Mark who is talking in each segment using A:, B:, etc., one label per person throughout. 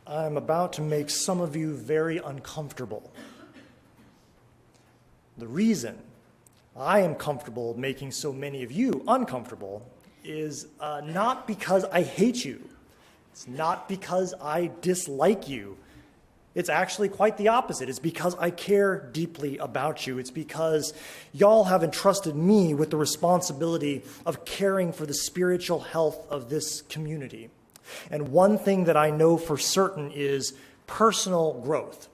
A: I'm about to make some of you very uncomfortable. The reason I am comfortable making so many of you uncomfortable is not because I hate you. It's not because I dislike you. It's actually quite the opposite. It's because I care deeply about you. It's because y'all have entrusted me with the responsibility of caring for the spiritual health of this community. And one thing that I know for certain is personal growth.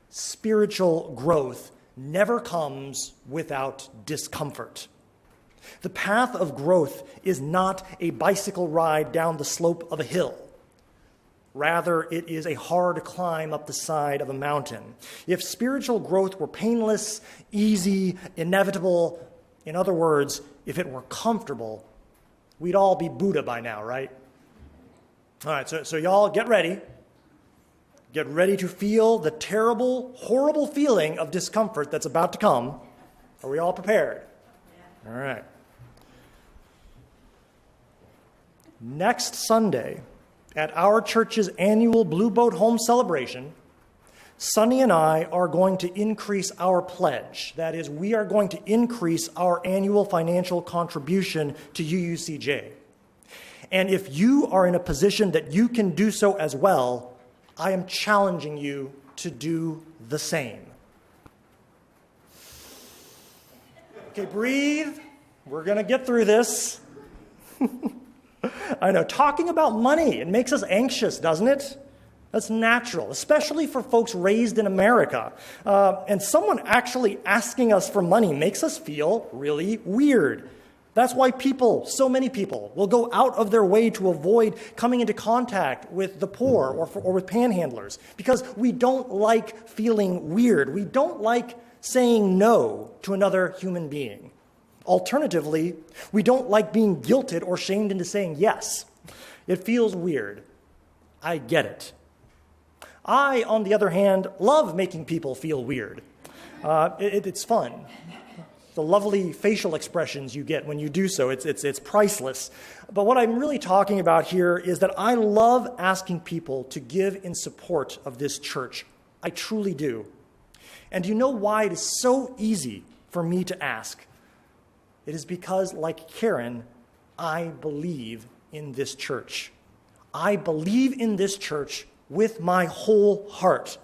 A: Spiritual growth never comes without discomfort. The path of growth is not a bicycle ride down the slope of a hill. Rather, it is a hard climb up the side of a mountain. If spiritual growth were painless, easy, inevitable, in other words, if it were comfortable, we'd all be Buddha by now, right? All right, so y'all get ready. Get ready to feel the terrible, horrible feeling of discomfort that's about to come. Are we all prepared? Yeah. All right. Next Sunday, at our church's annual Blue Boat Home celebration, Sunnie and I are going to increase our pledge. That is, we are going to increase our annual financial contribution to UUCJ. And if you are in a position that you can do so as well, I am challenging you to do the same. Okay, breathe. We're going to get through this. I know, talking about money, it makes us anxious, doesn't it? That's natural, especially for folks raised in America. And someone actually asking us for money makes us feel really weird. That's why so many people, will go out of their way to avoid coming into contact with the poor or with panhandlers, because we don't like feeling weird. We don't like saying no to another human being. Alternatively, we don't like being guilted or shamed into saying yes. It feels weird. I get it. I, on the other hand, love making people feel weird. It's fun. The lovely facial expressions you get when you do so, it's priceless. But what I'm really talking about here is that I love asking people to give in support of this church. I truly do. And do you know why it is so easy for me to ask? It is because, like Karen, I believe in this church. I believe in this church with my whole heart.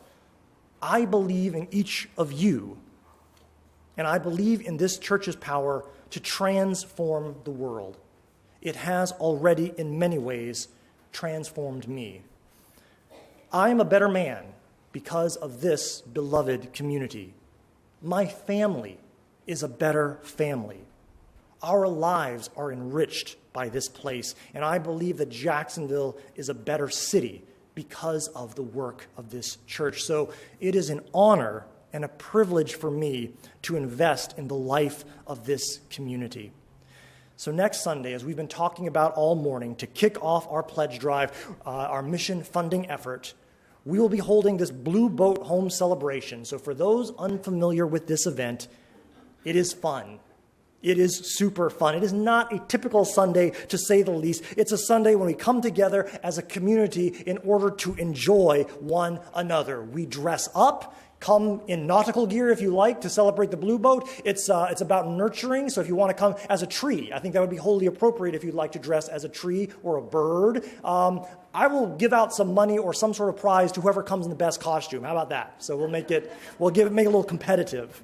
A: I believe in each of you. And I believe in this church's power to transform the world. It has already, in many ways, transformed me. I am a better man because of this beloved community. My family is a better family. Our lives are enriched by this place, and I believe that Jacksonville is a better city because of the work of this church. So it is an honor and a privilege for me to invest in the life of this community. So next Sunday, as we've been talking about all morning, to kick off our pledge drive, our mission funding effort, we will be holding this Blue Boat Home celebration. So for those unfamiliar with this event, it is fun. It is super fun. It is not a typical Sunday, to say the least. It's a Sunday when we come together as a community in order to enjoy one another. We dress up, come in nautical gear if you like to celebrate the Blue Boat. It's about nurturing, so if you want to come as a tree, I think that would be wholly appropriate if you'd like to dress as a tree or a bird. I will give out some money or some sort of prize to whoever comes in the best costume. How about that? So make it a little competitive.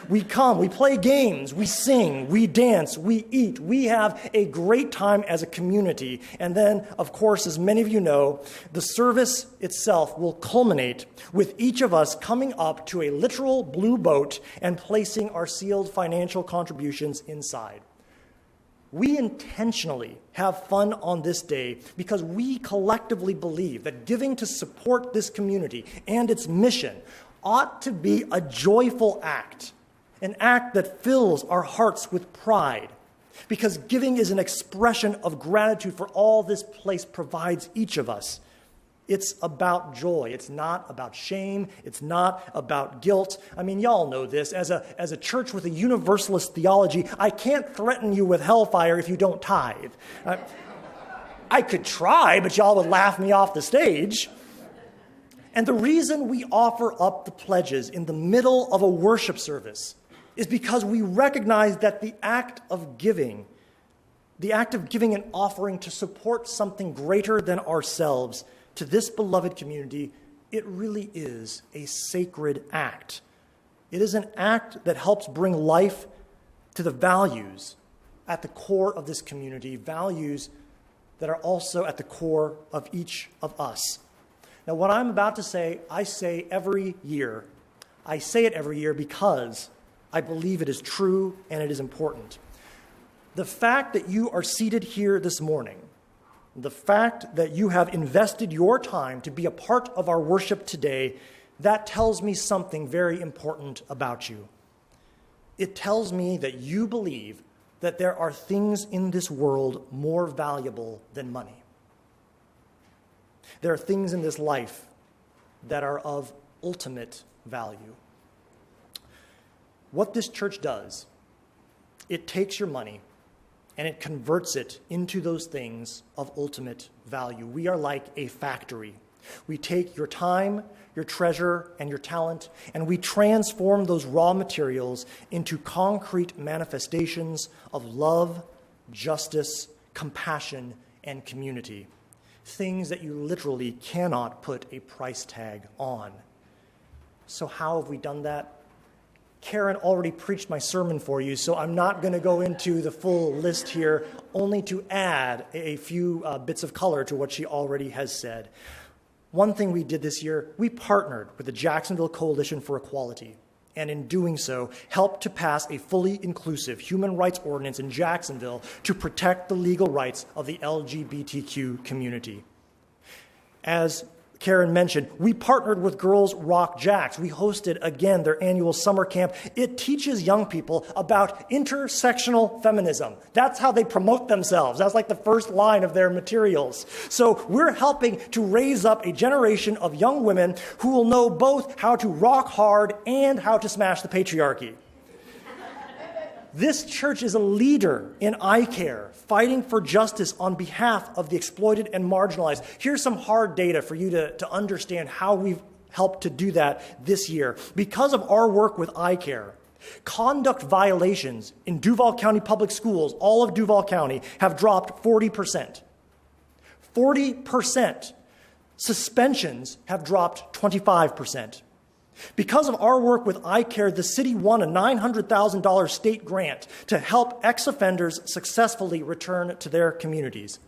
A: We come, we play games, we sing, we dance, we eat. We have a great time as a community. And then, of course, as many of you know, the service itself will culminate with each of us coming up to a literal blue boat and placing our sealed financial contributions inside. We intentionally have fun on this day because we collectively believe that giving to support this community and its mission ought to be a joyful act, an act that fills our hearts with pride, because giving is an expression of gratitude for all this place provides each of us. It's about joy. It's not about shame. It's not about guilt. I mean, y'all know this. As a church with a Universalist theology, I can't threaten you with hellfire if you don't tithe. I could try, but y'all would laugh me off the stage. And the reason we offer up the pledges in the middle of a worship service is because we recognize that the act of giving an offering to support something greater than ourselves to this beloved community, it really is a sacred act. It is an act that helps bring life to the values at the core of this community, values that are also at the core of each of us. Now, what I'm about to say, I say every year. I say it every year because I believe it is true and it is important. The fact that you are seated here this morning, the fact that you have invested your time to be a part of our worship today, that tells me something very important about you. It tells me that you believe that there are things in this world more valuable than money. There are things in this life that are of ultimate value. What this church does, it takes your money and it converts it into those things of ultimate value. We are like a factory. We take your time, your treasure, and your talent, and we transform those raw materials into concrete manifestations of love, justice, compassion, and community. Things that you literally cannot put a price tag on. So how have we done that? Karen already preached my sermon for you, so I'm not going to go into the full list here, only to add a few bits of color to what she already has said. One thing we did this year, we partnered with the Jacksonville Coalition for Equality, and in doing so, helped to pass a fully inclusive human rights ordinance in Jacksonville to protect the legal rights of the LGBTQ community. As Karen mentioned, we partnered with Girls Rock Jacks. We hosted, again, their annual summer camp. It teaches young people about intersectional feminism. That's how they promote themselves. That's like the first line of their materials. So we're helping to raise up a generation of young women who will know both how to rock hard and how to smash the patriarchy. This church is a leader in eye care, fighting for justice on behalf of the exploited and marginalized. Here's some hard data for you to understand how we've helped to do that this year. Because of our work with eye care, conduct violations in Duval County Public Schools, all of Duval County, have dropped 40%. 40%. Suspensions have dropped 25%. Because of our work with eye care, the city won a $900,000 state grant to help ex-offenders successfully return to their communities.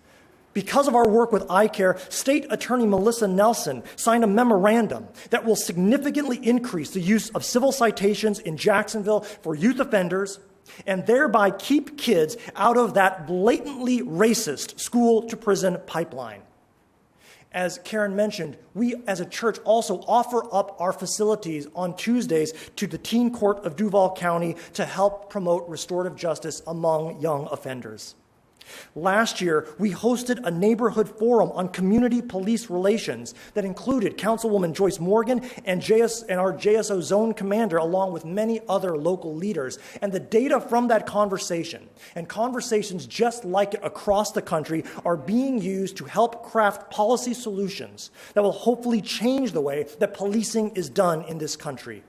A: Because of our work with eye care, State Attorney Melissa Nelson signed a memorandum that will significantly increase the use of civil citations in Jacksonville for youth offenders and thereby keep kids out of that blatantly racist school-to-prison pipeline. As Karen mentioned, we as a church also offer up our facilities on Tuesdays to the Teen Court of Duval County to help promote restorative justice among young offenders. Last year, we hosted a neighborhood forum on community police relations that included Councilwoman Joyce Morgan and our JSO zone commander, along with many other local leaders. And the data from that conversation, and conversations just like it across the country, are being used to help craft policy solutions that will hopefully change the way that policing is done in this country.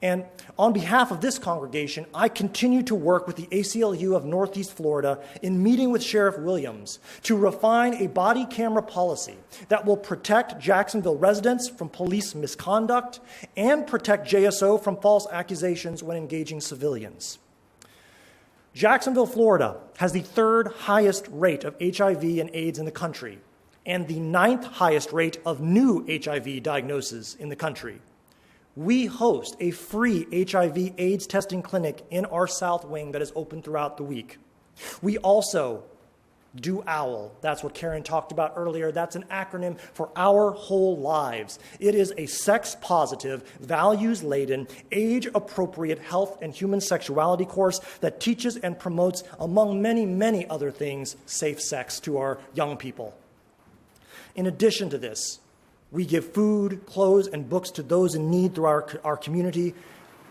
A: And on behalf of this congregation, I continue to work with the ACLU of Northeast Florida in meeting with Sheriff Williams to refine a body camera policy that will protect Jacksonville residents from police misconduct and protect JSO from false accusations when engaging civilians. Jacksonville, Florida has the third highest rate of HIV and AIDS in the country and the 9th highest rate of new HIV diagnoses in the country. We host a free HIV/AIDS testing clinic in our South Wing that is open throughout the week. We also do OWL. That's what Karen talked about earlier. That's an acronym for Our Whole Lives. It is a sex-positive, values-laden, age-appropriate health and human sexuality course that teaches and promotes, among many, many other things, safe sex to our young people. In addition to this, we give food, clothes, and books to those in need through our community.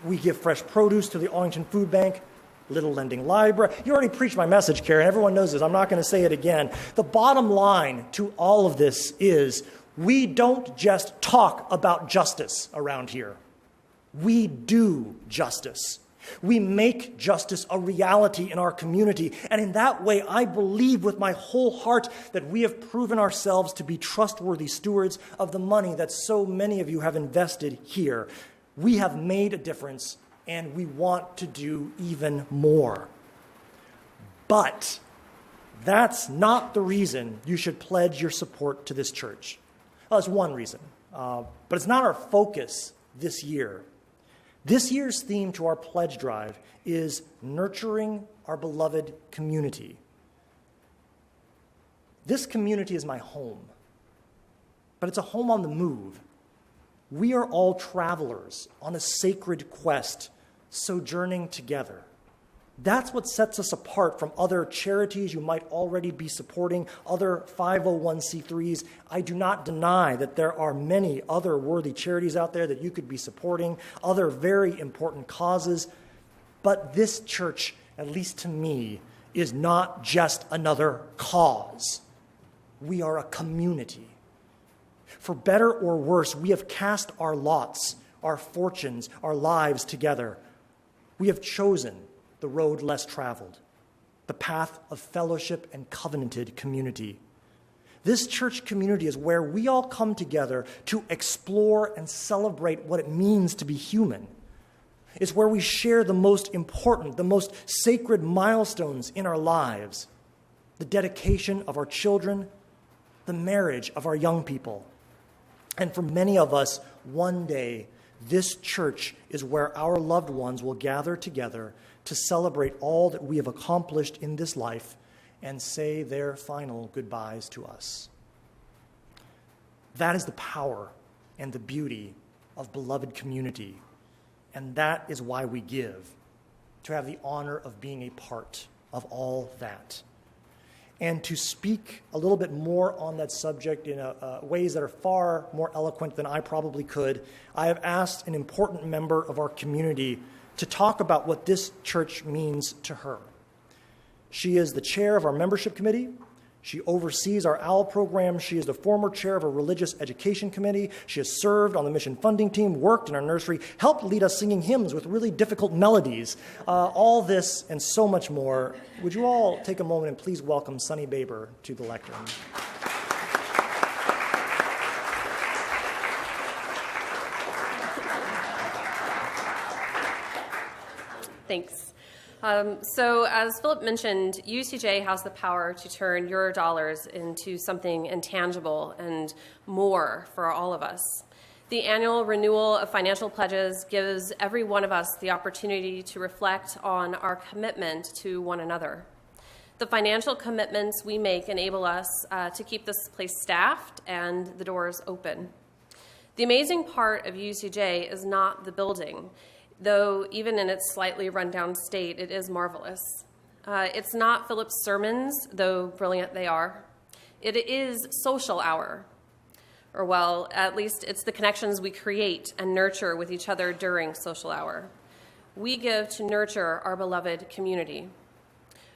A: We give fresh produce to the Arlington Food Bank, Little Lending Library. You already preached my message, Karen. Everyone knows this. I'm not going to say it again. The bottom line to all of this is We don't just talk about justice around here. We do justice. We make justice a reality in our community. And in that way, I believe with my whole heart that we have proven ourselves to be trustworthy stewards of the money that so many of you have invested here. We have made a difference, and we want to do even more. But that's not the reason you should pledge your support to this church. Well, that's one reason, but it's not our focus this year. This year's theme to our pledge drive is nurturing our beloved community. This community is my home, but it's a home on the move. We are all travelers on a sacred quest, sojourning together. That's what sets us apart from other charities you might already be supporting, other 501c3s. I do not deny that there are many other worthy charities out there that you could be supporting, other very important causes. But this church, at least to me, is not just another cause. We are a community. For better or worse, we have cast our lots, our fortunes, our lives together. We have chosen the road less traveled, the path of fellowship and covenanted community. This church community is where we all come together to explore and celebrate what it means to be human. It's where we share the most important, the most sacred milestones in our lives, the dedication of our children, the marriage of our young people. And for many of us, one day, this church is where our loved ones will gather together to celebrate all that we have accomplished in this life and say their final goodbyes to us. That is the power and the beauty of beloved community, and that is why we give, to have the honor of being a part of all that. And to speak a little bit more on that subject in ways that are far more eloquent than I probably could, I have asked an important member of our community to talk about what this church means to her. She is the chair of our membership committee. She oversees our OWL program. She is the former chair of our religious education committee. She has served on the mission funding team, worked in our nursery, helped lead us singing hymns with really difficult melodies. All this and so much more. Would you all take a moment and please welcome Sunnie Baber to the lectern.
B: Thanks. So as Phillip mentioned, UUCJ has the power to turn your dollars into something intangible and more for all of us. The annual renewal of financial pledges gives every one of us the opportunity to reflect on our commitment to one another. The financial commitments we make enable us to keep this place staffed and the doors open. The amazing part of UUCJ is not the building, though even in its slightly rundown state, it is marvelous. It's not Phillip's sermons, though brilliant they are. It is social hour. Or well, at least it's the connections we create and nurture with each other during social hour. We give to nurture our beloved community.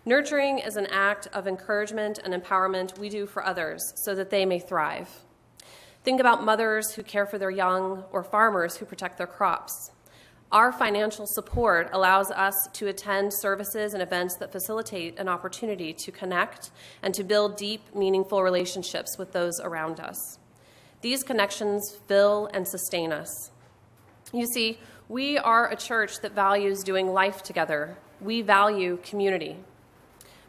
B: Nurturing is an act of encouragement and empowerment we do for others so that they may thrive. Think about mothers who care for their young or farmers who protect their crops. Our financial support allows us to attend services and events that facilitate an opportunity to connect and to build deep, meaningful relationships with those around us. These connections fill and sustain us. You see, we are a church that values doing life together. We value community.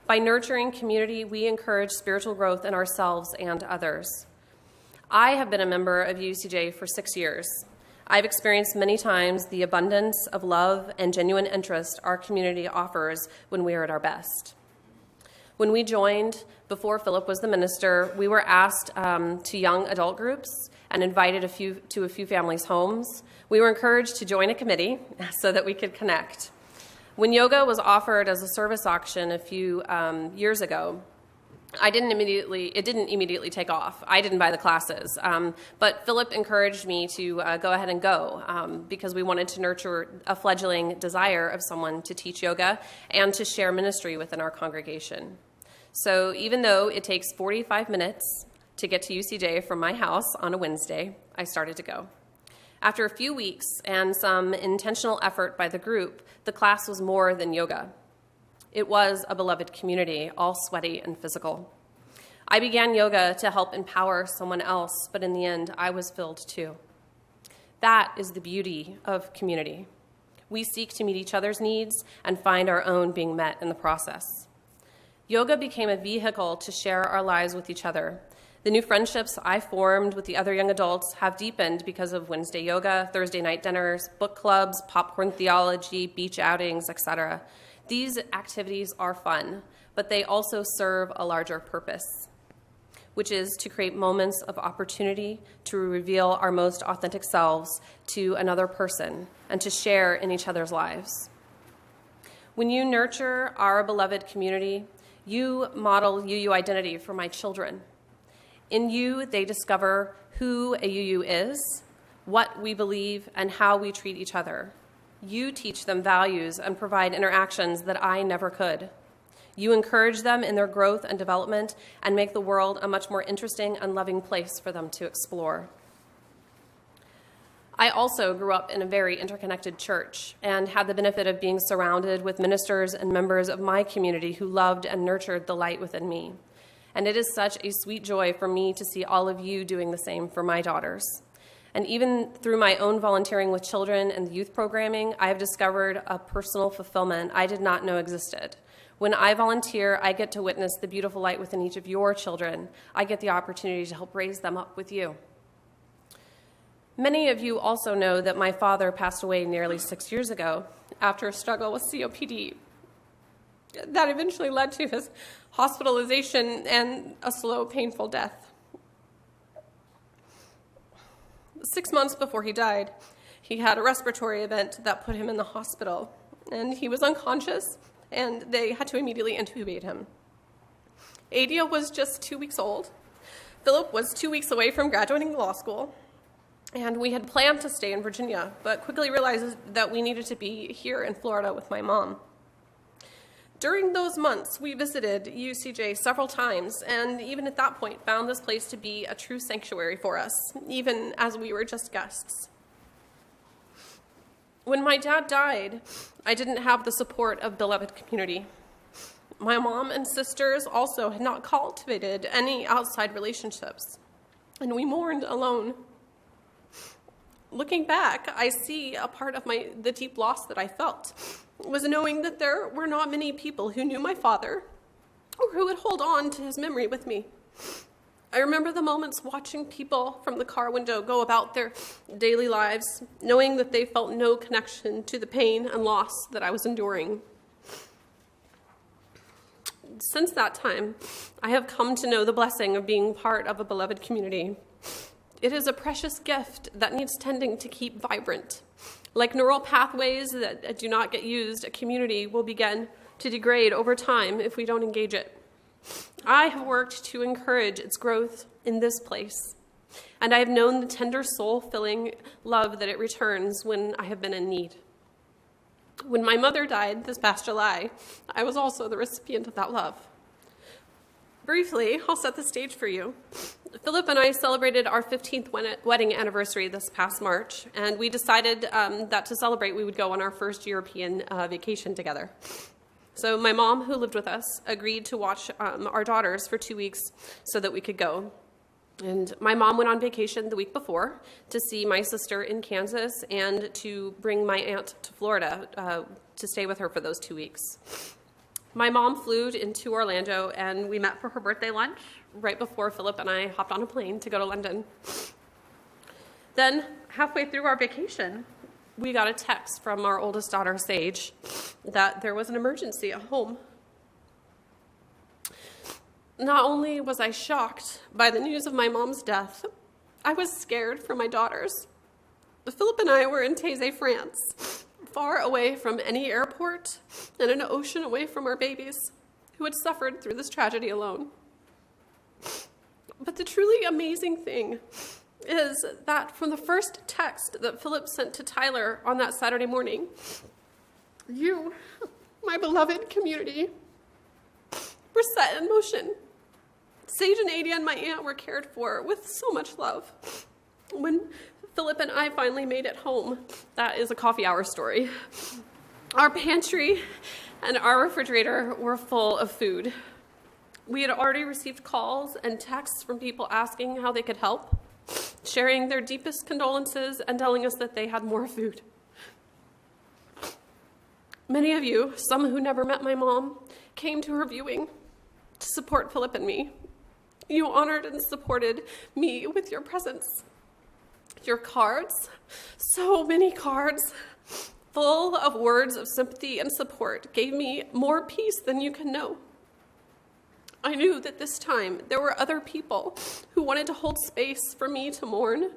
B: By nurturing community, we encourage spiritual growth in ourselves and others. I have been a member of UUCJ for 6 years. I've experienced many times the abundance of love and genuine interest our community offers when we are at our best. When we joined, before Phillip was the minister, we were asked to young adult groups and invited to a few families' homes. We were encouraged to join a committee so that we could connect. When yoga was offered as a service option a few years ago, it didn't immediately take off. I didn't buy the classes, but Phillip encouraged me to go ahead and go because we wanted to nurture a fledgling desire of someone to teach yoga and to share ministry within our congregation. So even though it takes 45 minutes To get to UCJ from my house on a Wednesday, I started to go. After a few weeks and some intentional effort by the group, the class was more than yoga. It was a beloved community, all sweaty and physical. I began yoga to help empower someone else, but in the end, I was filled too. That is the beauty of community. We seek to meet each other's needs and find our own being met in the process. Yoga became a vehicle to share our lives with each other. The new friendships I formed with the other young adults have deepened because of Wednesday yoga, Thursday night dinners, book clubs, popcorn theology, beach outings, etc. These activities are fun, but they also serve a larger purpose, which is to create moments of opportunity to reveal our most authentic selves to another person and to share in each other's lives. When you nurture our beloved community, you model UU identity for my children. In you, they discover who a UU is, what we believe, and how we treat each other. You teach them values and provide interactions that I never could. You encourage them in their growth and development and make the world a much more interesting and loving place for them to explore. I also grew up in a very interconnected church and had the benefit of being surrounded with ministers and members of my community who loved and nurtured the light within me. And it is such a sweet joy for me to see all of you doing the same for my daughters. And even through my own volunteering with children and the youth programming, I have discovered a personal fulfillment I did not know existed. When I volunteer, I get to witness the beautiful light within each of your children. I get the opportunity to help raise them up with you. Many of you also know that my father passed away nearly 6 years ago after a struggle with COPD. That eventually led to his hospitalization and a slow, painful death. 6 months before he died, he had a respiratory event that put him in the hospital, and he was unconscious, and they had to immediately intubate him. Adia was just 2 weeks old. Phillip was 2 weeks away from graduating law school, and we had planned to stay in Virginia, but quickly realized that we needed to be here in Florida with my mom. During those months, we visited UUCJ several times, and even at that point found this place to be a true sanctuary for us, even as we were just guests. When my dad died, I didn't have the support of beloved community. My mom and sisters also had not cultivated any outside relationships, and we mourned alone. Looking back, I see a part of the deep loss that I felt was knowing that there were not many people who knew my father or who would hold on to his memory with me. I remember the moments watching people from the car window go about their daily lives, knowing that they felt no connection to the pain and loss that I was enduring. Since that time, I have come to know the blessing of being part of a beloved community. It is a precious gift that needs tending to keep vibrant. Like neural pathways that do not get used, a community will begin to degrade over time if we don't engage it. I have worked to encourage its growth in this place, and I have known the tender soul-filling love that it returns when I have been in need. When my mother died this past July, I was also the recipient of that love. Briefly, I'll set the stage for you. Phillip and I celebrated our 15th wedding anniversary this past March, and we decided that to celebrate, we would go on our first European vacation together. So my mom, who lived with us, agreed to watch our daughters for 2 weeks so that we could go. And my mom went on vacation the week before to see my sister in Kansas and to bring my aunt to Florida to stay with her for those 2 weeks. My mom flew into Orlando, and we met for her birthday lunch right before Phillip and I hopped on a plane to go to London. Then, halfway through our vacation, we got a text from our oldest daughter, Sage, that there was an emergency at home. Not only was I shocked by the news of my mom's death, I was scared for my daughters. Phillip and I were in Taizé, France, far away from any airport and an ocean away from our babies, who had suffered through this tragedy alone. But the truly amazing thing is that from the first text that Phillip sent to Tyler on that Saturday morning, you, my beloved community, were set in motion.
C: Sage and Adia and my aunt were cared for with so much love. When Phillip and I finally made it home, that is a coffee hour story, our pantry and our refrigerator were full of food. We had already received calls and texts from people asking how they could help, sharing their deepest condolences and telling us that they had more food. Many of you, some who never met my mom, came to her viewing to support Phillip and me. You honored and supported me with your presence. Your cards, so many cards, full of words of sympathy and support, gave me more peace than you can know. I knew that this time there were other people who wanted to hold space for me to mourn.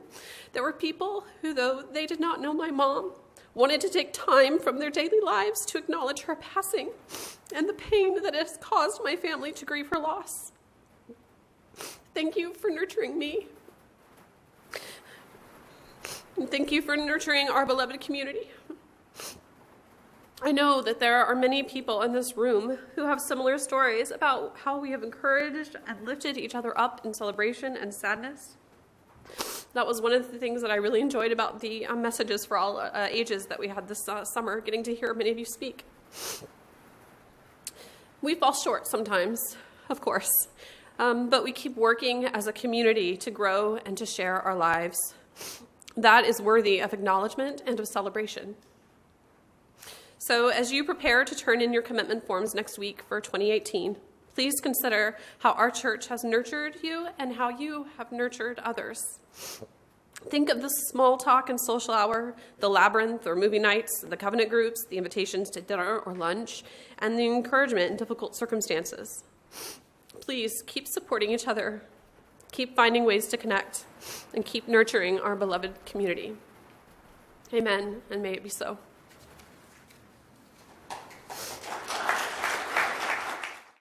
C: There were people who, though they did not know my mom, wanted to take time from their daily lives to acknowledge her passing and the pain that has caused my family to grieve her loss. Thank you for nurturing me. And thank you for nurturing our beloved community. I know that there are many people in this room who have similar stories about how we have encouraged and lifted each other up in celebration and sadness. That was one of the things that I really enjoyed about the messages for all ages that we had this summer, getting to hear many of you speak. We fall short sometimes, of course, but we keep working as a community to grow and to share our lives. That is worthy of acknowledgement and of celebration. So as you prepare to turn in your commitment forms next week for 2018, please consider how our church has nurtured you and how you have nurtured others. Think of the small talk and social hour, the labyrinth or movie nights, the covenant groups, the invitations to dinner or lunch, and the encouragement in difficult circumstances. Please keep supporting each other, keep finding ways to connect, and keep nurturing our beloved community. Amen, and may it be so.